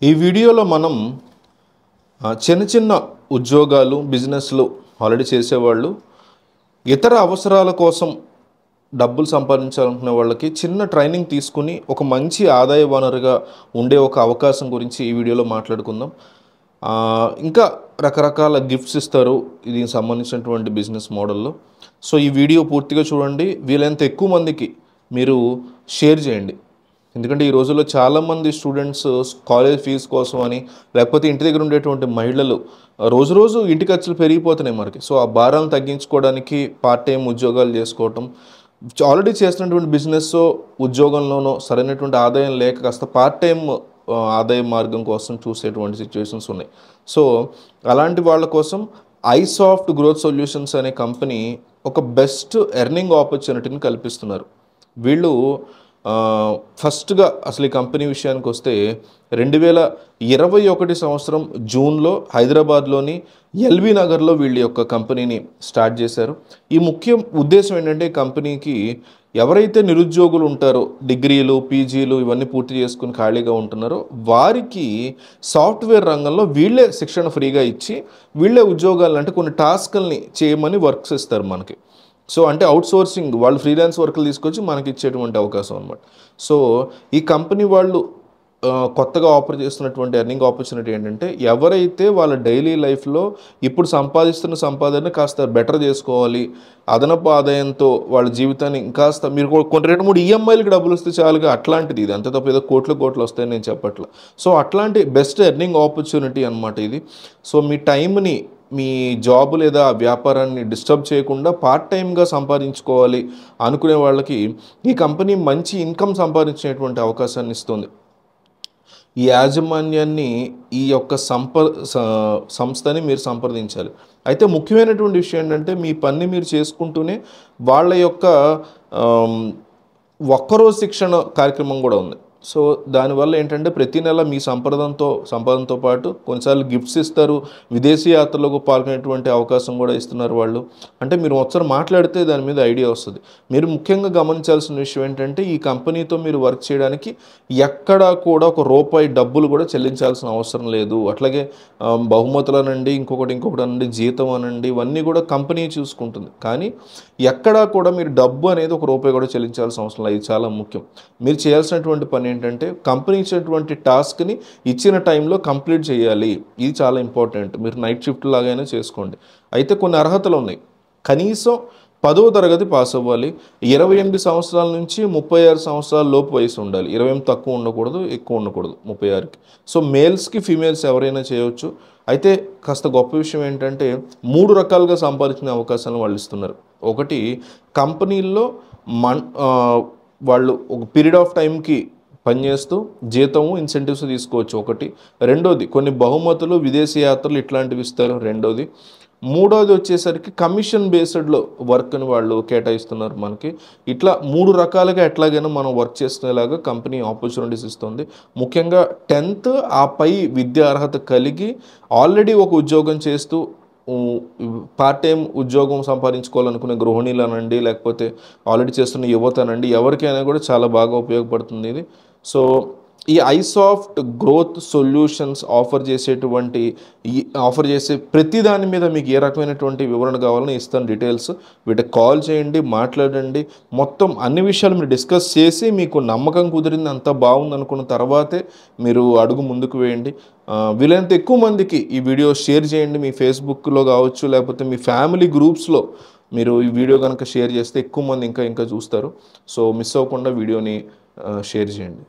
ఈ వీడియోలో మనం చిన్న చిన్న ఉద్యోగాలు బిజినెస్లు ఆల్రెడీ చేసేవాళ్ళు ఇతర అవసరాల కోసం డబ్బులు సంపాదించాలనుకునే వాళ్ళకి చిన్న ట్రైనింగ్ తీసుకుని ఒక మంచి ఆదాయ వనరుగా ఉండే ఒక అవకాశం గురించి ఈ వీడియోలో మాట్లాడుకుందాం. ఇంకా రకరకాల గిఫ్ట్స్ ఇస్తారు దీనికి సంబంధించినటువంటి బిజినెస్ మోడల్లో. సో ఈ వీడియో పూర్తిగా చూడండి, వీలైనంత ఎక్కువ మందికి మీరు షేర్ చేయండి. ఎందుకంటే ఈ రోజుల్లో చాలామంది స్టూడెంట్స్ కాలేజ్ ఫీజు కోసం అని, లేకపోతే ఇంటి దగ్గర ఉండేటువంటి మహిళలు రోజు ఇంటి ఖర్చులు పెరిగిపోతున్నాయి మనకి. సో ఆ భారాలను తగ్గించుకోవడానికి పార్ట్ టైం ఉద్యోగాలు చేసుకోవటం, ఆల్రెడీ చేస్తున్నటువంటి బిజినెస్ ఉద్యోగంలోనో సరైనటువంటి ఆదాయం లేక కాస్త పార్ట్ టైం ఆదాయ మార్గం కోసం చూసేటువంటి సిచ్యువేషన్స్ ఉన్నాయి. సో అలాంటి వాళ్ళ కోసం ఐసాఫ్ట్ గ్రోత్ సొల్యూషన్స్ అనే కంపెనీ ఒక బెస్ట్ ఎర్నింగ్ ఆపర్చునిటీని కల్పిస్తున్నారు. వీళ్ళు ఫస్ట్గా అసలు ఈ కంపెనీ విషయానికి వస్తే 2021 సంవత్సరం జూన్లో హైదరాబాద్లోని ఎల్బీ నగర్లో వీళ్ళ యొక్క కంపెనీని స్టార్ట్ చేశారు. ఈ ముఖ్య ఉద్దేశం ఏంటంటే కంపెనీకి ఎవరైతే నిరుద్యోగులు ఉంటారో, డిగ్రీలు పీజీలు ఇవన్నీ పూర్తి చేసుకుని ఖాళీగా ఉంటున్నారో వారికి సాఫ్ట్వేర్ రంగంలో వీళ్ళే శిక్షణ ఫ్రీగా ఇచ్చి వీళ్ళే ఉద్యోగాలు అంటే కొన్ని టాస్క్ల్ని చేయమని వర్క్స్ ఇస్తారు మనకి. సో అంటే అవుట్సోర్సింగ్, వాళ్ళు ఫ్రీలాన్స్ వర్క్లు తీసుకొచ్చి మనకి ఇచ్చేటువంటి అవకాశం అనమాట. సో ఈ కంపెనీ వాళ్ళు కొత్తగా ఆఫర్ చేస్తున్నటువంటి ఎర్నింగ్ ఆపర్చునిటీ ఏంటంటే ఎవరైతే వాళ్ళ డైలీ లైఫ్లో ఇప్పుడు సంపాదిస్తున్న సంపాదన కాస్త బెటర్ చేసుకోవాలి, అదనపు ఆదాయంతో వాళ్ళ జీవితాన్ని ఇంకాస్త మీరు కొన్ని 2-3 ఈఎంఐలకి డబ్బులు వస్తే చాలుగా, అట్లాంటిది ఇది. అంతే తప్ప ఏదో కోట్లు వస్తాయని నేను చెప్పట్లా. సో అట్లాంటి బెస్ట్ ఎర్నింగ్ ఆపర్చునిటీ అనమాట ఇది. సో మీ టైంని మీ జాబ్ లేదా వ్యాపారాన్ని డిస్టర్బ్ చేయకుండా పార్ట్ టైంగా సంపాదించుకోవాలి అనుకునే వాళ్ళకి ఈ కంపెనీ మంచి ఇన్కమ్ సంపాదించేటువంటి అవకాశాన్ని ఇస్తుంది. ఈ యాజమాన్యాన్ని, ఈ యొక్క సంస్థని మీరు సంప్రదించాలి. అయితే ముఖ్యమైనటువంటి విషయం ఏంటంటే మీ పని మీరు చేసుకుంటూనే వాళ్ళ యొక్క ఒక్కరోజు శిక్షణ కార్యక్రమం కూడా ఉంది. సో దానివల్ల ఏంటంటే ప్రతి నెల మీ సంపాదనతో పాటు కొన్నిసార్లు గిఫ్ట్స్ ఇస్తారు, విదేశీ యాత్రలకు పాల్గొనేటువంటి అవకాశం కూడా ఇస్తున్నారు వాళ్ళు. అంటే మీరు ఒకసారి మాట్లాడితే దాని మీద ఐడియా వస్తుంది. మీరు ముఖ్యంగా గమనించాల్సిన విషయం ఏంటంటే ఈ కంపెనీతో మీరు వర్క్ చేయడానికి ఎక్కడా కూడా ఒక రూపాయి డబ్బులు కూడా చెల్లించాల్సిన అవసరం లేదు. అట్లాగే బహుమతులు అనండి, ఇంకొకటి అనండి, జీతం అనండి, ఇవన్నీ కూడా కంపెనీ చూసుకుంటుంది. కానీ ఎక్కడా కూడా మీరు డబ్బు అనేది ఒక రూపాయి కూడా చెల్లించాల్సిన అవసరం లేదు. ఇది చాలా ముఖ్యం. మీరు చేయాల్సినటువంటి పని ఏంటంటే కంపెనీ ఇచ్చినటువంటి టాస్క్ని ఇచ్చిన టైంలో కంప్లీట్ చేయాలి. ఇది చాలా ఇంపార్టెంట్. మీరు నైట్ షిఫ్ట్ లాగైనా చేసుకోండి. అయితే కొన్ని అర్హతలు ఉన్నాయి. కనీసం 10వ తరగతి పాస్ అవ్వాలి, 28 సంవత్సరాల నుంచి 36 సంవత్సరాల లోపు వయసు ఉండాలి. 28 తక్కువ ఉండకూడదు, ఎక్కువ ఉండకూడదు 36కి. సో మేల్స్కి ఫీమేల్స్ ఎవరైనా చేయవచ్చు. అయితే కాస్త గొప్ప విషయం ఏంటంటే 3 రకాలుగా సంపాదించిన అవకాశాలను వాళ్ళు ఇస్తున్నారు. ఒకటి, కంపెనీల్లో వాళ్ళు ఒక పీరియడ్ ఆఫ్ టైంకి పనిచేస్తూ జీతము ఇన్సెంటివ్స్ తీసుకోవచ్చు ఒకటి. రెండోది, కొన్ని బహుమతులు, విదేశీ యాత్రలు ఇట్లాంటివి ఇస్తారు రెండోది. మూడోది వచ్చేసరికి కమిషన్ బేస్డ్లో వర్క్ని వాళ్ళు కేటాయిస్తున్నారు మనకి. ఇట్లా 3 రకాలుగా ఎట్లాగైనా మనం వర్క్ చేసుకునేలాగా కంపెనీ ఆపర్చునిటీస్ ఇస్తుంది. ముఖ్యంగా 10th ఆపై విద్యా అర్హత కలిగి ఆల్రెడీ ఒక ఉద్యోగం చేస్తూ పార్ట్ టైం ఉద్యోగం సంపాదించుకోవాలనుకునే గృహిణీలు అనండి, లేకపోతే ఆల్రెడీ చేస్తున్న యువత అనండి, ఎవరికైనా కూడా చాలా బాగా ఉపయోగపడుతుంది ఇది. సో ఈ ఐసాఫ్ట్ గ్రోత్ సొల్యూషన్స్ ఆఫర్ చేసే ప్రతి దాని మీద మీకు ఏ రకమైనటువంటి వివరణ కావాలని ఇస్తాను, డీటెయిల్స్. వీటికి కాల్ చేయండి, మాట్లాడండి. మొత్తం అన్ని విషయాలు మీరు డిస్కస్ చేసి మీకు నమ్మకం కుదిరింది, అంతా బాగుంది అనుకున్న తర్వాతే మీరు అడుగు ముందుకు వేయండి. వీలైనంత ఎక్కువ మందికి ఈ వీడియో షేర్ చేయండి. మీ ఫేస్బుక్లో కావచ్చు, లేకపోతే మీ ఫ్యామిలీ గ్రూప్స్లో మీరు ఈ వీడియో కనుక షేర్ చేస్తే ఎక్కువ మంది ఇంకా చూస్తారు. సో మిస్ అవ్వకుండా వీడియోని షేర్ చేయండి.